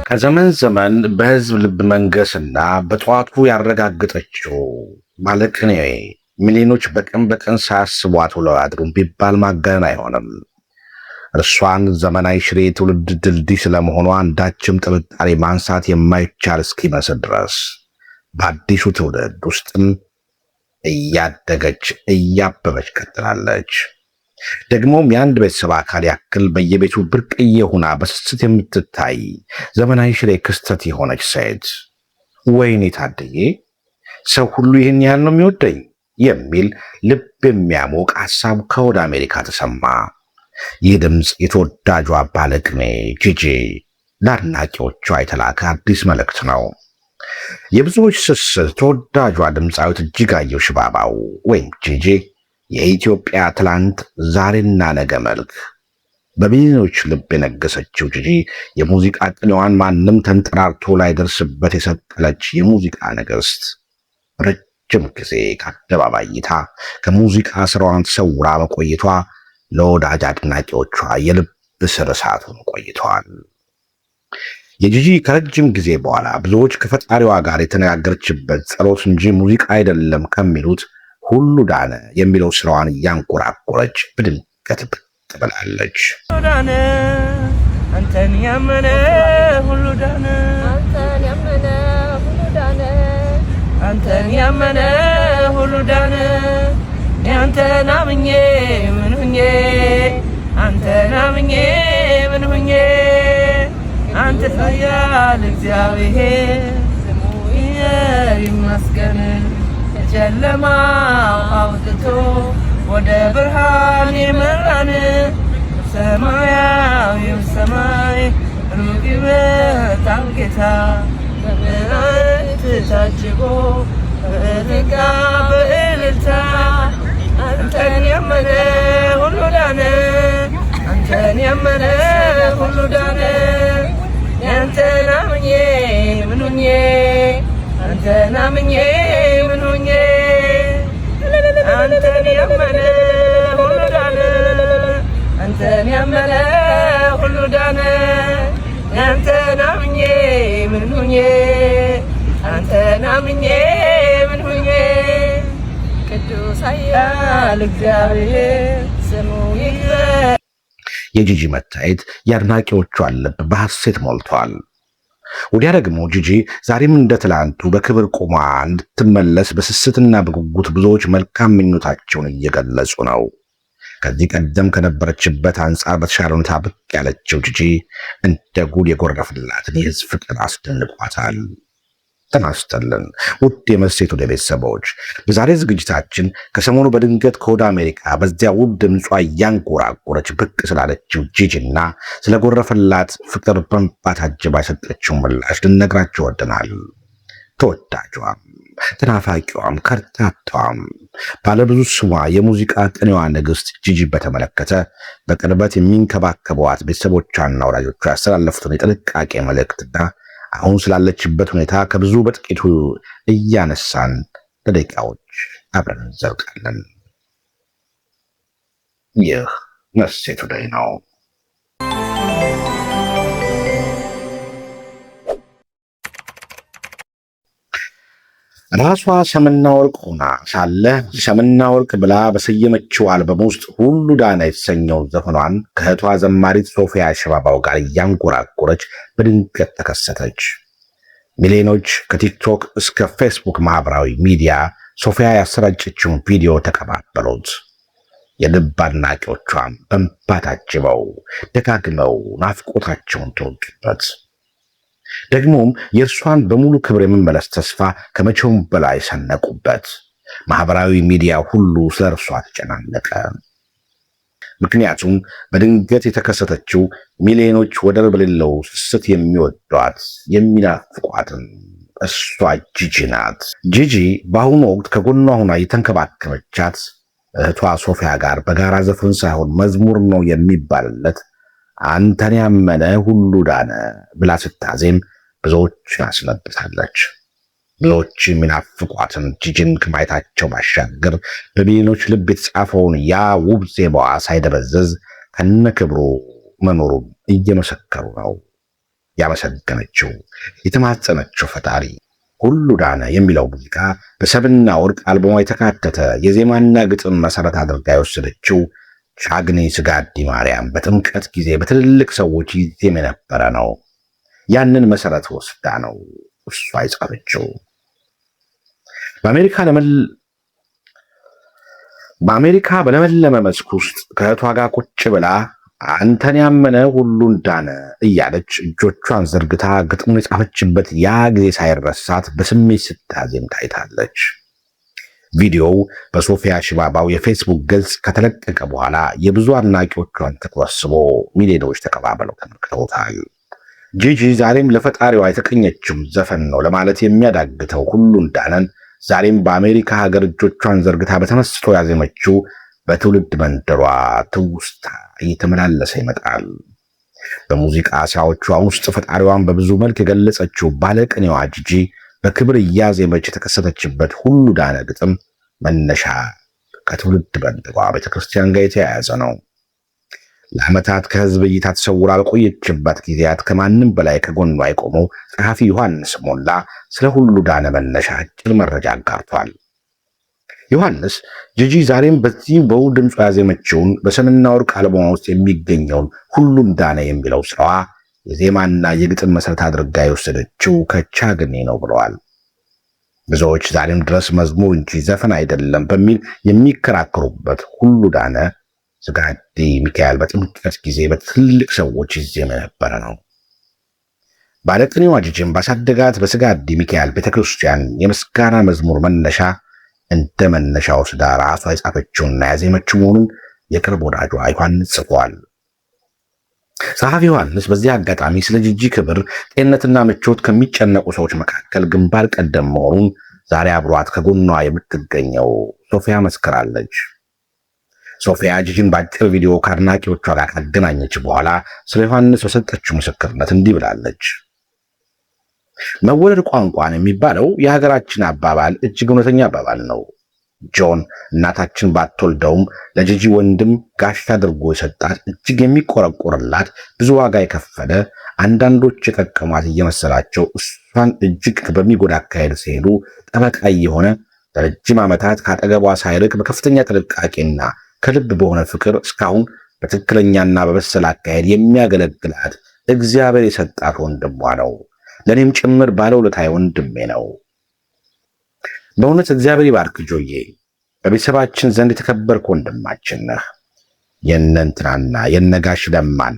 ከዘመን ዘመን በህዝብ ልብ መንገስና በጠዋቱ ያረጋገጠችው ማለቅኔ ሚሊዮኖች በቀን በቀን ሳያስቧት ውለው ያድሩም ቢባል ማጋነን አይሆንም። እርሷን ዘመናዊ ሽሬ ትውልድ ድልድይ ስለመሆኗ አንዳችም ጥርጣሬ ማንሳት የማይቻል እስኪመስል ድረስ በአዲሱ ትውልድ ውስጥም እያደገች እያበበች ቀጥላለች። ደግሞም የአንድ ቤተሰብ አካል ያክል በየቤቱ ብርቅዬ ሆና በስስት የምትታይ ዘመናዊ ሽሬ ክስተት የሆነች ሴት። ወይኔ ታድዬ፣ ሰው ሁሉ ይህን ያህል ነው የሚወደኝ የሚል ልብ የሚያሞቅ ሐሳብ ከወደ አሜሪካ ተሰማ። ይህ ድምፅ የተወዳጇ ባለቅኔ ጂጂ ለአድናቂዎቿ የተላከ አዲስ መልእክት ነው። የብዙዎች ስስት ተወዳጇ ድምፃዊት እጅጋየሁ ሽባባው ወይም ጂጂ የኢትዮጵያ ትላንት ዛሬና ነገ መልክ በሚሊዮኖች ልብ የነገሰችው ጂጂ የሙዚቃ ቅኔዋን ማንም ተንጠራርቶ ላይደርስበት የሰቀለች የሙዚቃ ንግሥት ረጅም ጊዜ ከአደባባይ እይታ ከሙዚቃ ስራዋን ተሰውራ መቆየቷ ለወዳጅ አድናቂዎቿ የልብ ስር እሳት ሆኖ ቆይተዋል። የጂጂ ከረጅም ጊዜ በኋላ ብዙዎች ከፈጣሪዋ ጋር የተነጋገረችበት ጸሎት እንጂ ሙዚቃ አይደለም ከሚሉት ሁሉ ዳነ የሚለው ስራዋን እያንቆራቆረች በድምቀት ብቅ ብላለች። አንተን ያመነ ሁሉ ዳነ፣ አንተን ያመነ ሁሉ ዳነ፣ አንተን ያመነ ሁሉ ዳነ። አንተን አምኜ ምን ሁኜ፣ አንተን አምኜ ምን ሁኜ፣ አንተ ኃያል እግዚአብሔር ስሙ ይመስገን። ጨለማው አውጥቶ ወደ ብርሃን የመራን ሰማያዊው ሰማይ ሩቅ ይመጣል ጌታ በምሕረት ታጅቦ በእልልታ በእልልታ። አንተን ያመነ ሁሉ ዳነ፣ አንተን ያመነ ሁሉ ዳነ። አንተን አምኜ ምን ሆኜ፣ አንተን አምኜ ምን ሆኜ፣ አንተን ያመነ ሁሉ ዳነ፣ አንተን ያመነ ሁሉ ዳነ። አንተን አምኜ ምን ሆኜ፣ አንተን አምኜ ምን ሆኜ፣ ቅዱስ ኃያል እግዚአብሔር ስሙ ይክበር። የጂጂ መታየት የአድናቂዎቿን ልብ በሐሴት ሞልቷል። ወዲያ ደግሞ ጂጂ ዛሬም እንደ ትላንቱ በክብር ቆማ እንድትመለስ በስስትና በጉጉት ብዙዎች መልካም ምኞታቸውን እየገለጹ ነው። ከዚህ ቀደም ከነበረችበት አንጻር በተሻለ ሁኔታ ብቅ ያለችው ጂጂ እንደ ጉድ የጎረፈላትን የሕዝብ ፍቅር አስደንቋታል። ተናስተልን ውድ የመሴት ወደ ቤተሰቦች፣ በዛሬ ዝግጅታችን ከሰሞኑ በድንገት ከወደ አሜሪካ በዚያ ውብ ድምጿ እያንጎራጎረች ብቅ ስላለችው ጂጂና ስለጎረፈላት ፍቅር በእንባ ታጅባ የሰጠችው ምላሽ ልነግራችሁ ወደናል። ተወዳጇም ተናፋቂዋም ከርታታዋም ባለብዙ ስሟ የሙዚቃ ቅኔዋ ንግሥት ጂጂ በተመለከተ በቅርበት የሚንከባከቧት ቤተሰቦቿና ወዳጆቿ ያስተላለፉትን የጥንቃቄ መልእክትና አሁን ስላለችበት ሁኔታ ከብዙ በጥቂቱ እያነሳን ለደቂቃዎች አብረን እንዘልቃለን። ይህ መሴት ቱዴይ ነው። ራሷ ሰምና ወርቅ ሆና ሳለ ሰምና ወርቅ ብላ በሰየመችው አልበም ውስጥ ሁሉ ዳነ የተሰኘው ዘፈኗን ከእህቷ ዘማሪት ሶፊያ ሽባባው ጋር እያንጎራጎረች በድንገት ተከሰተች። ሚሊዮኖች ከቲክቶክ እስከ ፌስቡክ ማህበራዊ ሚዲያ ሶፊያ ያሰራጨችውን ቪዲዮ ተቀባበሉት። የልብ አድናቂዎቿም በእንባ ታጅበው ደጋግመው ናፍቆታቸውን ተወጡበት። ደግሞም የእርሷን በሙሉ ክብር የመመለስ ተስፋ ከመቼውም በላይ ሰነቁበት። ማህበራዊ ሚዲያ ሁሉ ስለ እርሷ ተጨናነቀ። ምክንያቱም በድንገት የተከሰተችው ሚሊዮኖች ወደር በሌለው ስስት የሚወዷት የሚናፍቋትን እሷ ጂጂ ናት። ጂጂ በአሁኑ ወቅት ከጎኗ ሆና የተንከባከበቻት እህቷ ሶፊያ ጋር በጋራ ዘፈን ሳይሆን መዝሙር ነው የሚባልለት አንተን ያመነ ሁሉ ዳነ ብላ ስታዜም ብዙዎችን አስነብታለች። ብዙዎች የሚናፍቋትን ጂጂን ከማየታቸው ባሻገር በሚሊዮኖች ልብ የተጻፈውን ያ ውብ ዜማዋ ሳይደበዘዝ ከነክብሩ መኖሩን እየመሰከሩ ነው። ያመሰገነችው የተማጸነችው ፈጣሪ ሁሉ ዳነ የሚለው ሙዚቃ በሰብና ወርቅ አልበሟ የተካተተ የዜማና ግጥም መሰረት አድርጋ የወሰደችው ቻግኒ ስጋዲ ማርያም በጥምቀት ጊዜ በትልልቅ ሰዎች ይዜም የነበረ ነው። ያንን መሰረት ወስዳ ነው እሷ የጻፈችው። በአሜሪካ በለመለመ መስክ ውስጥ ከእህቷ ጋር ቁጭ ብላ አንተን ያመነ ሁሉን ዳነ እያለች እጆቿን ዘርግታ ግጥሙን የጻፈችበት ያ ጊዜ ሳይረሳት በስሜት ስታዜም ታይታለች። ቪዲዮው በሶፊያ ሽባባው የፌስቡክ ገጽ ከተለቀቀ በኋላ የብዙ አድናቂዎቿን ተሰብስቦ ሚሊዮኖች ተቀባብለው ተመልክተውታል። ጂጂ ዛሬም ለፈጣሪዋ የተቀኘችው ዘፈን ነው ለማለት የሚያዳግተው ሁሉን ዳነን ዛሬም በአሜሪካ ሀገር እጆቿን ዘርግታ በተመስጦ ያዜመችው በትውልድ መንደሯ ትውስታ እየተመላለሰ ይመጣል። በሙዚቃ ስራዎቿ ውስጥ ፈጣሪዋን በብዙ መልክ የገለጸችው ባለቅኔዋ ጂጂ በክብር እያዜመች የተከሰተችበት ሁሉ ዳነ ግጥም መነሻ ከትውልድ መንደሯ ቤተክርስቲያን ጋር የተያያዘ ነው። ለዓመታት ከህዝብ እይታ ተሰውራ በቆየችበት ጊዜያት ከማንም በላይ ከጎኗ የቆመው ጸሐፊ ዮሐንስ ሞላ ስለ ሁሉ ዳነ መነሻ አጭር መረጃ አጋርቷል። ዮሐንስ ጂጂ ዛሬም በዚህ በውብ ድምጿ ያዜመችውን በሰምና ወርቅ አልበሟ ውስጥ የሚገኘውን ሁሉን ዳነ የሚለው ስራዋ የዜማና የግጥም መሰረት አድርጋ የወሰደችው ከቻግኒ ነው ብለዋል። ብዙዎች ዛሬም ድረስ መዝሙር እንጂ ዘፈን አይደለም በሚል የሚከራከሩበት ሁሉ ዳነ ስጋዲ ሚካኤል በጥምቀት ጊዜ በትልቅ ሰዎች ይዜም የነበረ ነው። ባለቅኔዋ ጂጂም ባሳደጋት በስጋዲ ሚካኤል ቤተክርስቲያን የምስጋና መዝሙር መነሻ እንደ መነሻው ወስዳ ራሷ የጻፈችውና ያዜመችው መሆኑን የቅርብ ወዳጇ ዮሐንስ ጽፏል። ጸሐፊ ዮሐንስ በዚህ አጋጣሚ ስለ ጂጂ ክብር፣ ጤንነትና ምቾት ከሚጨነቁ ሰዎች መካከል ግንባር ቀደም መሆኑን ዛሬ አብሯት ከጎኗ የምትገኘው ሶፊያ መስክራለች። ሶፊያ ጂጂን በአጭር ቪዲዮ ከአድናቂዎቿ ጋር ካገናኘች በኋላ ስለ ዮሐንስ በሰጠችው ምስክርነት እንዲህ ብላለች። መወለድ ቋንቋን የሚባለው የሀገራችን አባባል እጅግ እውነተኛ አባባል ነው። ጆን እናታችን ባትወልደውም ለጂጂ ወንድም ጋሻ አድርጎ የሰጣት እጅግ የሚቆረቆርላት ብዙ ዋጋ የከፈለ አንዳንዶች የጠቀሟት እየመሰላቸው እሷን እጅግ በሚጎዳ አካሄድ ሲሄዱ ጠበቃ የሆነ ለረጅም ዓመታት ካጠገቧ ሳይርቅ በከፍተኛ ጥንቃቄና ከልብ በሆነ ፍቅር እስካሁን በትክክለኛና በበሰለ አካሄድ የሚያገለግላት እግዚአብሔር የሰጣት ወንድሟ ነው። ለኔም ጭምር ባለውለታዬ ወንድሜ ነው። በእውነት እግዚአብሔር ይባርክ ጆዬ። በቤተሰባችን ዘንድ የተከበርክ ወንድማችን ነህ። የነንትናና የነጋሽ ለማን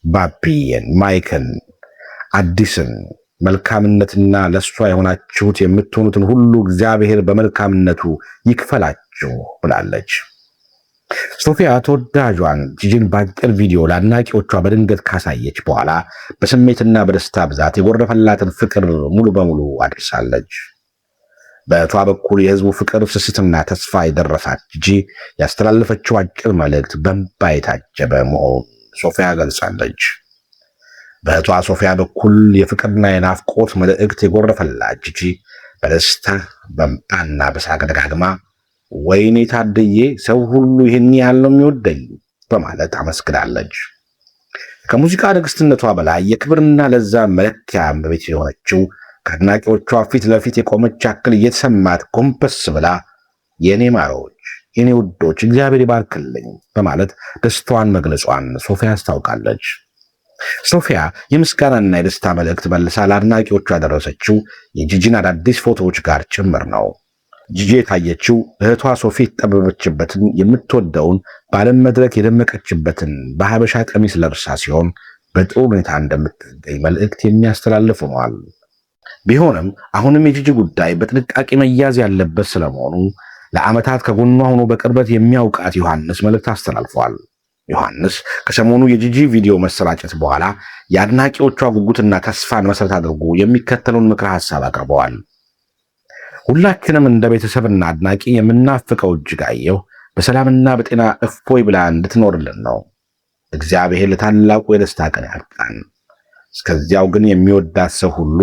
ባቢየን፣ ማይክን፣ አዲስን መልካምነትና ለሷ የሆናችሁት የምትሆኑትን ሁሉ እግዚአብሔር በመልካምነቱ ይክፈላችሁ ብላለች። ሶፊያ ተወዳጇን ጂጂን በአጭር ቪዲዮ ለአድናቂዎቿ በድንገት ካሳየች በኋላ በስሜትና በደስታ ብዛት የጎረፈላትን ፍቅር ሙሉ በሙሉ አድርሳለች። በእቷ በኩል የህዝቡ ፍቅር፣ ስስትና ተስፋ የደረሳት ጂጂ ያስተላለፈችው አጭር መልእክት በእንባ የታጀበ መሆኑን ሶፊያ ገልጻለች። በእቷ ሶፊያ በኩል የፍቅርና የናፍቆት መልእክት የጎረፈላት ጂጂ በደስታ በእንባና በሳቅ ደጋግማ ወይኔ ታድዬ ሰው ሁሉ ይህን ያህል ነው የሚወደኝ በማለት አመስግናለች። ከሙዚቃ ንግስትነቷ በላይ የክብርና ለዛ መለኪያ እመቤት የሆነችው ከአድናቂዎቿ ፊት ለፊት የቆመች ያክል እየተሰማት ጎንበስ ብላ የኔ ማሮች፣ የኔ ውዶች እግዚአብሔር ይባርክልኝ በማለት ደስታዋን መግለጿን ሶፊያ አስታውቃለች። ሶፊያ የምስጋናና የደስታ መልእክት መልሳ ለአድናቂዎቿ ያደረሰችው የጂጂን አዳዲስ ፎቶዎች ጋር ጭምር ነው። ጂጂ የታየችው እህቷ ሶፊ የተጠበበችበትን የምትወደውን በዓለም መድረክ የደመቀችበትን በሀበሻ ቀሚስ ለብሳ ሲሆን በጥሩ ሁኔታ እንደምትገኝ መልእክት የሚያስተላልፍ ሆኗል። ቢሆንም አሁንም የጂጂ ጉዳይ በጥንቃቄ መያዝ ያለበት ስለመሆኑ ለዓመታት ከጎኗ ሆኖ በቅርበት የሚያውቃት ዮሐንስ መልእክት አስተላልፏል። ዮሐንስ ከሰሞኑ የጂጂ ቪዲዮ መሰራጨት በኋላ የአድናቂዎቿ ጉጉትና ተስፋን መሰረት አድርጎ የሚከተለውን ምክረ ሐሳብ አቅርበዋል። ሁላችንም እንደ ቤተሰብና አድናቂ የምናፍቀው እጅጋየሁ በሰላምና በጤና እፎይ ብላ እንድትኖርልን ነው። እግዚአብሔር ለታላቁ የደስታ ቀን ያብቃን። እስከዚያው ግን የሚወዳት ሰው ሁሉ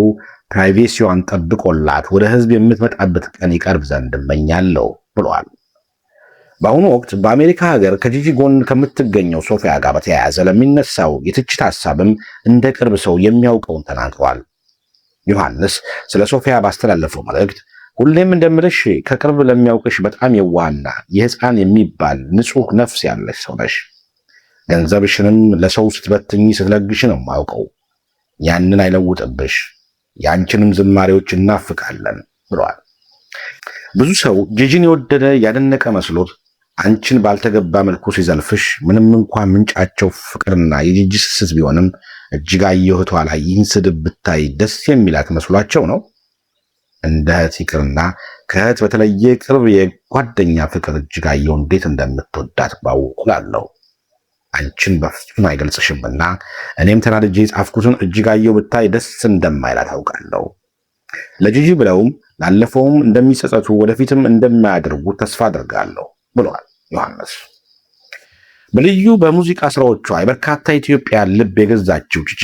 ፕራይቬሲዋን ጠብቆላት ወደ ሕዝብ የምትመጣበት ቀን ይቀርብ ዘንድ እመኛለሁ ብሏል። በአሁኑ ወቅት በአሜሪካ ሀገር ከጂጂ ጎን ከምትገኘው ሶፊያ ጋር በተያያዘ ለሚነሳው የትችት ሐሳብም እንደ ቅርብ ሰው የሚያውቀውን ተናግሯል። ዮሐንስ ስለ ሶፊያ ባስተላለፈው መልእክት ሁሌም እንደምልሽ ከቅርብ ለሚያውቅሽ በጣም የዋህና የሕፃን የሚባል ንጹሕ ነፍስ ያለሽ ሰው ነሽ። ገንዘብሽንም ለሰው ስትበትኝ ስትለግሽ ነው የማውቀው። ያንን አይለውጥብሽ። የአንቺንም ዝማሬዎች እናፍቃለን ብሏል። ብዙ ሰው ጂጂን የወደደ ያደነቀ መስሎት አንቺን ባልተገባ መልኩ ሲዘልፍሽ ምንም እንኳን ምንጫቸው ፍቅርና የጂጂ ስስት ቢሆንም እጅጋየሁ እህቷ ላይ ይህን ስድብ ብታይ ደስ የሚላት መስሏቸው ነው። እንደ እህት ይቅርና ከእህት በተለየ ቅርብ የጓደኛ ፍቅር እጅጋየሁ እንዴት እንደምትወዳት ባውቁላለሁ። አንቺን በፍጹም አይገልጽሽምና እኔም ተናድጄ የጻፍኩትን እጅጋየሁ ብታይ ደስ እንደማይላት አውቃለሁ። ለጂጂ ብለውም ላለፈውም እንደሚጸጸቱ ወደፊትም እንደማያደርጉ ተስፋ አድርጋለሁ ብሏል ዮሐንስ። በልዩ በሙዚቃ ስራዎቿ የበርካታ ኢትዮጵያ ልብ የገዛችው ጂጂ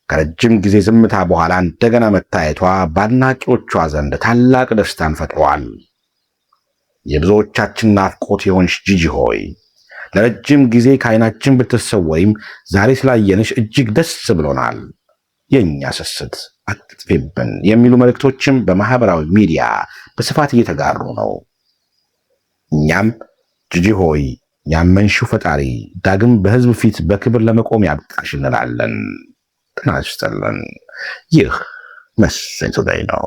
ከረጅም ጊዜ ዝምታ በኋላ እንደገና መታየቷ በአድናቂዎቿ ዘንድ ታላቅ ደስታን ፈጥሯል። የብዙዎቻችን ናፍቆት የሆንሽ ጂጂ ሆይ ለረጅም ጊዜ ከዓይናችን ብትሰወሪም ዛሬ ስላየንሽ እጅግ ደስ ብሎናል። የእኛ ስስት አትጥፊብን የሚሉ መልእክቶችም በማህበራዊ ሚዲያ በስፋት እየተጋሩ ነው። እኛም ጂጂ ሆይ ያመንሽው ፈጣሪ ዳግም በሕዝብ ፊት በክብር ለመቆም ያብቃሽ እንላለን። ጤና ይስጥልን። ይህ መሰለኝ ቱዴይ ነው።